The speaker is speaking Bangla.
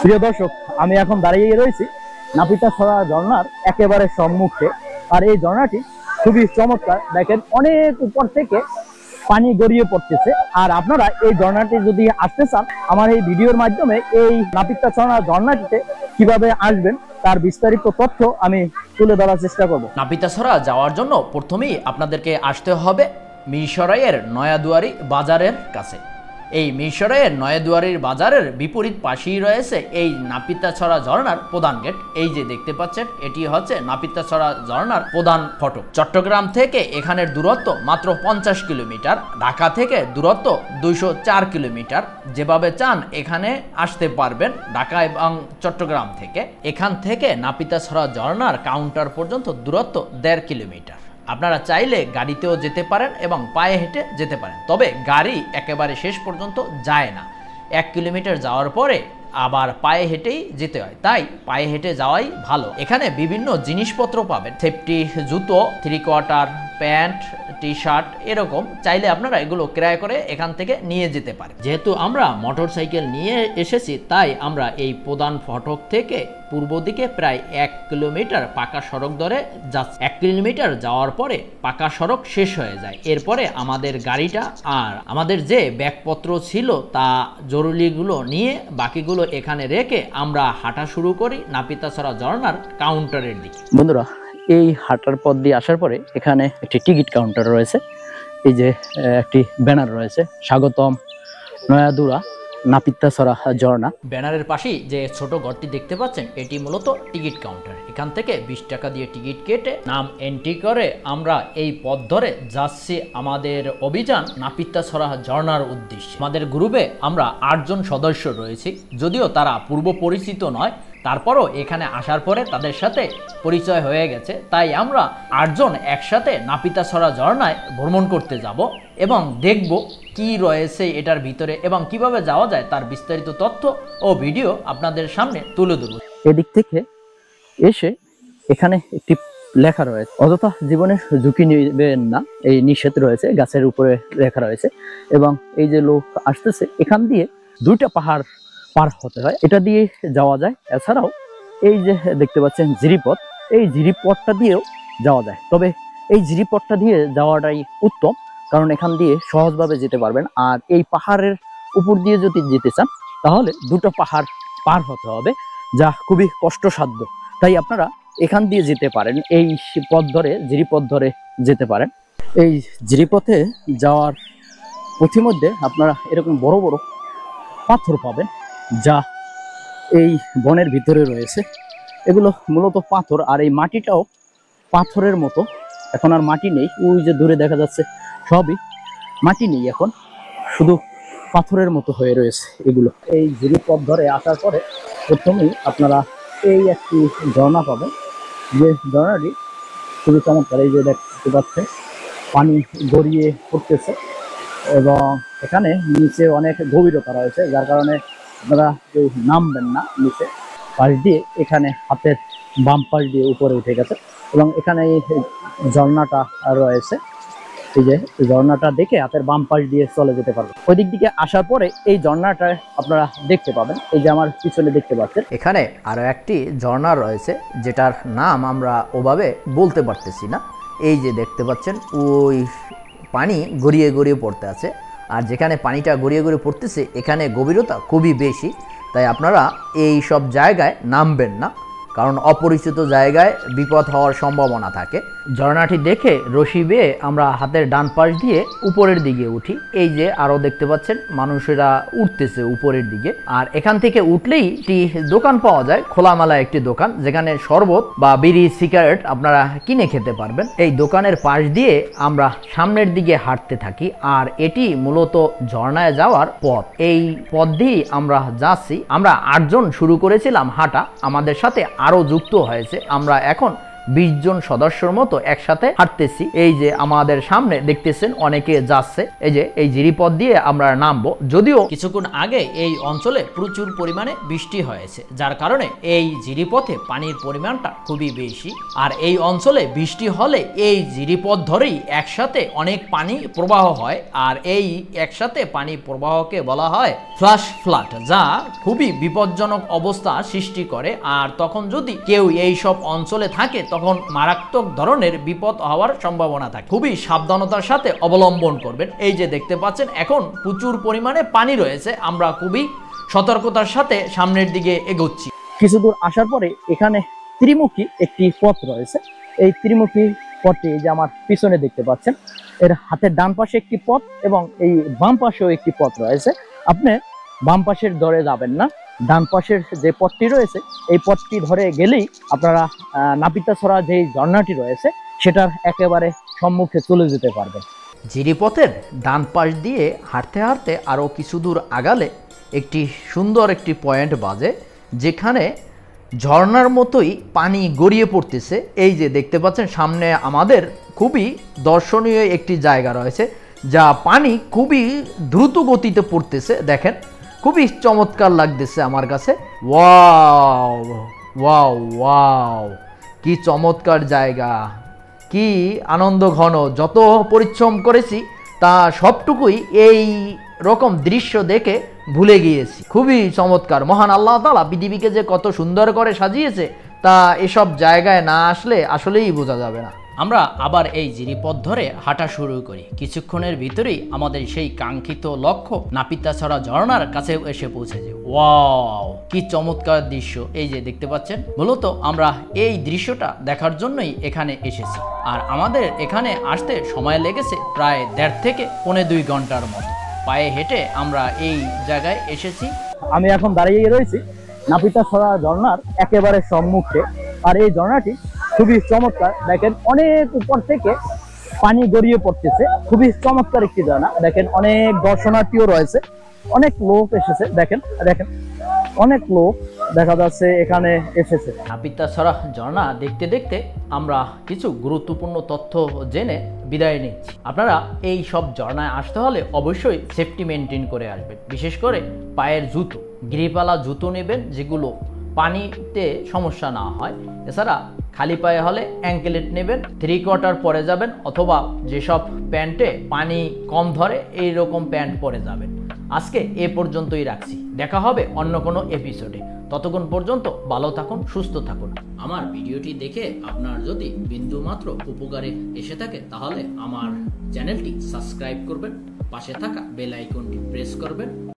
প্রিয় দর্শক, আমি এখন দাঁড়িয়ে রয়েছি নাপিতাছড়া ঝর্ণার একেবারে সম্মুখে। আর এই ঝর্ণাটি খুবই চমৎকার। দেখেন, অনেক উপর থেকে পানি গড়িয়ে পড়তেছে। আর আপনারা এই ঝর্ণাটি যদি আসতে চান, আমার এই ভিডিওর মাধ্যমে এই নাপিতাছড়া ঝর্ণাটিতে কিভাবে আসবেন তার বিস্তারিত তথ্য আমি তুলে ধরার চেষ্টা করব। নাপিতাছড়া যাওয়ার জন্য প্রথমেই আপনাদেরকে আসতে হবে মিরসরাইয়ের নয়াদুয়ারি বাজারের কাছে। এই মিরসরাইয়ের নয়াদুয়ারির বাজারের বিপরীত পাশেই রয়েছে এই নাপিতাছড়া ঝর্ণার প্রধান গেট। এই যে দেখতে পাচ্ছেন, এটি হচ্ছে নাপিতাছড়া ঝর্ণার প্রধান ফটক। চট্টগ্রাম থেকে এখানের দূরত্ব মাত্র 50 কিলোমিটার, ঢাকা থেকে দূরত্ব 204 কিলোমিটার। যেভাবে চান এখানে আসতে পারবেন ঢাকা এবং চট্টগ্রাম থেকে। এখান থেকে নাপিতাছড়া ঝর্ণার কাউন্টার পর্যন্ত দূরত্ব 1.5 কিলোমিটার। আপনারা চাইলে গাড়িতেও যেতে পারেন এবং পায়ে হেঁটে যেতে পারেন, তবে গাড়ি একেবারে শেষ পর্যন্ত যায় না। 1 কিলোমিটার যাওয়ার পরে আবার পায়ে হেঁটেই যেতে হয়, তাই পায়ে হেঁটে যাওয়াই ভালো। এখানে বিভিন্ন জিনিসপত্র পাবেন, সেফটি জুতো, 3 কোয়ার্টার প্যান্ট, টি শার্ট, এরকম চাইলে আপনারা এগুলো ক্রয় করে এখান থেকে নিয়ে যেতে পারেন। যেহেতু আমরা মোটর সাইকেল নিয়ে এসেছি, তাই আমরা এই প্রধান ফটক থেকে পূর্ব দিকে প্রায় 1 কিলোমিটার পাকা সড়ক ধরে যাচ্ছি। 1 কিলোমিটার যাওয়ার পরে পাকা সড়ক শেষ হয়ে যায়। এরপরে আমাদের গাড়িটা আর আমাদের যে ব্যাগপত্র ছিল তা জরুরিগুলো নিয়ে বাকিগুলো এখানে রেখে আমরা হাঁটা শুরু করি নাপিতাছড়া ঝর্ণার কাউন্টারের দিকে। বন্ধুরা, এই হাঁটার পথ দিয়ে আসার পরে এখানে একটি টিকিট কাউন্টার রয়েছে। এই যে একটি ব্যানার রয়েছে, স্বাগতম নয়াদুরা নাপিতাছড়া ঝর্ণা। ব্যানারের পাশেই যে ছোট ঘরটি দেখতে পাচ্ছেন, এটি মূলত টিকিট কাউন্টার। এখান থেকে 20 টাকা দিয়ে টিকিট কেটে নাম এন্ট্রি করে আমরা এই পথ ধরে যাচ্ছি আমাদের অভিযান নাপিতাছড়া ঝর্ণার উদ্দেশ্যে। আমাদের গ্রুপে আমরা 8 জন সদস্য রয়েছি। যদিও তারা পূর্ব পরিচিত নয়, তারপরও এখানে আসার পরে তাদের সাথে পরিচয় হয়ে গেছে। তাই আমরা 8 জন একসাথে নাপিতাছড়া ঝর্ণায় ভ্রমণ করতে যাব এবং দেখব কি রয়েছে এটার ভিতরে এবং কিভাবে যাওয়া যায় তার বিস্তারিত তথ্য ও ভিডিও আপনাদের সামনে তুলে ধরব। এদিক থেকে এসে এখানে একটি লেখা রয়েছে, অযথা জীবনের ঝুঁকি নেবেন না, এই নিষেধ রয়েছে, গাছের উপরে লেখা রয়েছে। এবং এই যে লোক আসতেছে, এখান দিয়ে 2টা পাহাড় পার হতে হয়, এটা দিয়ে যাওয়া যায়। এছাড়াও এই যে দেখতে পাচ্ছেন জিরিপথ, এই জিরিপথটা দিয়েও যাওয়া যায়। তবে এই জিরিপথটা দিয়ে যাওয়াটাই উত্তম, কারণ এখান দিয়ে সহজভাবে যেতে পারবেন। আর এই পাহাড়ের উপর দিয়ে যদি যেতে চান, তাহলে 2টা পাহাড় পার হতে হবে, যা খুবই কষ্টসাধ্য। তাই আপনারা এখান দিয়ে যেতে পারেন, এই পথ ধরে, জিরিপথ ধরে যেতে পারেন। এই জিরিপথে যাওয়ার পথিমধ্যে আপনারা এরকম বড় বড় পাথর পাবেন, যা এই বনের ভিতরে রয়েছে। এগুলো মূলত পাথর, আর এই মাটিটাও পাথরের মতো। এখন আর মাটি নেই, ওই যে দূরে দেখা যাচ্ছে সবই মাটি নেই, এখন শুধু পাথরের মতো হয়ে রয়েছে এগুলো। এই জিরিপথ ধরে আসার পরে প্রথমেই আপনারা এই একটি ঝর্ণা পাবেন, যে ঝর্ণাটি খুবই চমৎকার। এই যে দেখতে পাচ্ছেন পানি গড়িয়ে পড়তেছে এবং এখানে নিচে অনেক গভীরতা রয়েছে, যার কারণে আপনারা কেউ নামবেন না নিচে। পাশ দিয়ে এখানে হাতের বাম পাশ দিয়ে উপরে উঠে গেছে এবং এখানে এই ঝর্ণাটা রয়েছে। এই যে ঝর্ণাটা দেখে হাতের বাম পাশ দিয়ে চলে যেতে পারবেন। ওই দিক দিকে আসার পরে এই ঝর্ণাটা আপনারা দেখতে পাবেন। এই যে আমার পিছনে দেখতে পাচ্ছেন, এখানে আরো একটি ঝর্ণা রয়েছে, যেটার নাম আমরা ওভাবে বলতে পারতেছি না। এই যে দেখতে পাচ্ছেন, ওই পানি গড়িয়ে গড়িয়ে পড়তে আছে। আর যেখানে পানিটা গড়িয়ে গড়িয়ে পড়তেছে, এখানে গভীরতা খুবই বেশি। তাই আপনারা এই সব জায়গায় নামবেন না, কারণ অপরিচিত জায়গায় বিপদ হওয়ার সম্ভাবনা থাকে। ঝর্ণাটি দেখে রশি বেয়ে আমরা হাতের ডান পাশ দিয়ে উপরের দিকে উঠি। এই যে আরো দেখতে পাচ্ছেন মানুষেরা উঠতেছে উপরের দিকে। আর এখান থেকে উঠলেই একটি দোকান পাওয়া যায়, খোলামেলা একটি দোকান, যেখানে শরবত বা বিড়ি, সিগারেট আপনারা কিনে খেতে পারবেন। এই দোকানের পাশ দিয়ে আমরা সামনের দিকে হাঁটতে থাকি। আর এটি মূলত ঝর্ণায় যাওয়ার পথ। এই পথ দিয়ে আমরা যাচ্ছি। আমরা 8 জন শুরু করেছিলাম হাঁটা, আমাদের সাথে আরো যুক্ত হয়েছে। আমরা এখন 20 জন সদস্যর মতো একসাথে হাঁটতেছি। এই যে আমাদের সামনে দেখতেছেন অনেকে যাচ্ছে, এই যে এই জিরিপথ দিয়ে আমরা নামবো। যদিও কিছুক্ষণ আগে এই অঞ্চলে প্রচুর পরিমাণে বৃষ্টি হয়েছে, যার কারণে এই জিরিপথে পানির পরিমাণটা খুবই বেশি। আর এই অঞ্চলে বৃষ্টি হলে এই জিরিপথ ধরেই একসাথে অনেক পানি প্রবাহ হয়, আর এই একসাথে পানি প্রবাহকে বলা হয় ফ্ল্যাশ ফ্লাড, যা খুবই বিপজ্জনক অবস্থা সৃষ্টি করে। আর তখন যদি কেউ এই সব অঞ্চলে থাকে তখন মারাত্মক ধরনের বিপদ হওয়ার সম্ভাবনা থাকে। খুবই সাবধানতার সাথে অবলম্বন করবেন। এই যে দেখতে পাচ্ছেন এখন প্রচুর পরিমাণে পানি রয়েছে, আমরা খুবই সতর্কতার সাথে সামনের দিকে এগোচ্ছি। কিছু দূর আসার পরে এখানে ত্রিমুখী একটি পথ রয়েছে। এই ত্রিমুখী পথটি যে আমার পিছনে দেখতে পাচ্ছেন, এর হাতের ডান পাশে একটি পথ এবং এই বাম পাশেও একটি পথ রয়েছে। আপনি বাম পাশের ধরে যাবেন না, ডান পাশের যে পথটি রয়েছে এই পথটি ধরে গেলেই আপনারা নাপিতাছড়া যে ঝর্ণাটি রয়েছে সেটার একেবারে সম্মুখে চলে যেতে পারবেন। জিরিপথের ডান পাশ দিয়ে হাঁটতে হাঁটতে আরও কিছু দূর আগালে একটি সুন্দর একটি পয়েন্ট বাজে, যেখানে ঝর্ণার মতোই পানি গড়িয়ে পড়তেছে। এই যে দেখতে পাচ্ছেন সামনে আমাদের খুবই দর্শনীয় একটি জায়গা রয়েছে, যা পানি খুবই দ্রুত গতিতে পড়তেছে। দেখেন খুবই চমৎকার লাগতেছে আমার কাছে। ওয়াও ওয়াও ওয়াও, কি চমৎকার জায়গা, কি আনন্দ ঘন। যত পরিশ্রম করেছি তা সবটুকুই এই রকম দৃশ্য দেখে ভুলে গিয়েছি। খুবই চমৎকার। মহান আল্লাহ তাআলা পৃথিবীকে যে কত সুন্দর করে সাজিয়েছে তা এসব জায়গায় না আসলে আসলেই বোঝা যাবে না। আমরা আবার এই জিরিপথ ধরে হাঁটা শুরু করি। কিছুক্ষণের ভিতরেই আমাদের সেই কাঙ্ক্ষিত লক্ষ্য নাপিতাছড়া ঝর্ণার কাছে এসে পৌঁছেছে। ওয়াও, কি চমৎকার দৃশ্য। এই যে দেখতে পাচ্ছেন, মূলত আমরা এই দৃশ্যটা দেখার জন্যই এখানে এসেছি। আর আমাদের এখানে আসতে সময় লেগেছে প্রায় 1.5 থেকে 2.25 ঘন্টার মতো। পায়ে হেঁটে আমরা এই জায়গায় এসেছি। আমি এখন দাঁড়িয়ে রয়েছি নাপিতাছড়া ঝর্ণার একেবারে সম্মুখে। আর এই ঝর্ণাটি খুবই চমৎকার। দেখেন অনেক উপর থেকে পানি গড়িয়ে পড়তেছে। খুবই চমৎকার একটি ঝর্ণা। দেখেন অনেক দর্শনার্থীও রয়েছে, অনেক লোক এসেছে। দেখেন দেখেন অনেক লোক দেখা যাচ্ছে এখানে এসেছে। নাপিতাছড়া ঝর্ণা দেখতে দেখতে আমরা কিছু গুরুত্বপূর্ণ তথ্য জেনে বিদায় নিচ্ছি। আপনারা এই সব ঝর্ণায় আসতে হলে অবশ্যই সেফটি মেনটেন করে আসবেন। বিশেষ করে পায়ের জুতো, গ্রিপওয়ালা জুতো নেবেন যেগুলো পানিতে সমস্যা না হয়। এছাড়া খালি পায়ে হলে অ্যাঙ্কেলেট নেবেন, 3/4 পরে যাবেন, অথবা যেসব প্যান্টে পানি কম ধরে এই রকম প্যান্ট পরে যাবেন। আজকে এ পর্যন্তই রাখছি, দেখা হবে অন্য কোনো এপিসোডে। ততক্ষণ পর্যন্ত ভালো থাকুন, সুস্থ থাকুন। আমার ভিডিওটি দেখে আপনার যদি বিন্দুমাত্র উপকারে এসে থাকে তাহলে আমার চ্যানেলটি সাবস্ক্রাইব করবেন, পাশে থাকা বেল আইকনটি প্রেস করবেন।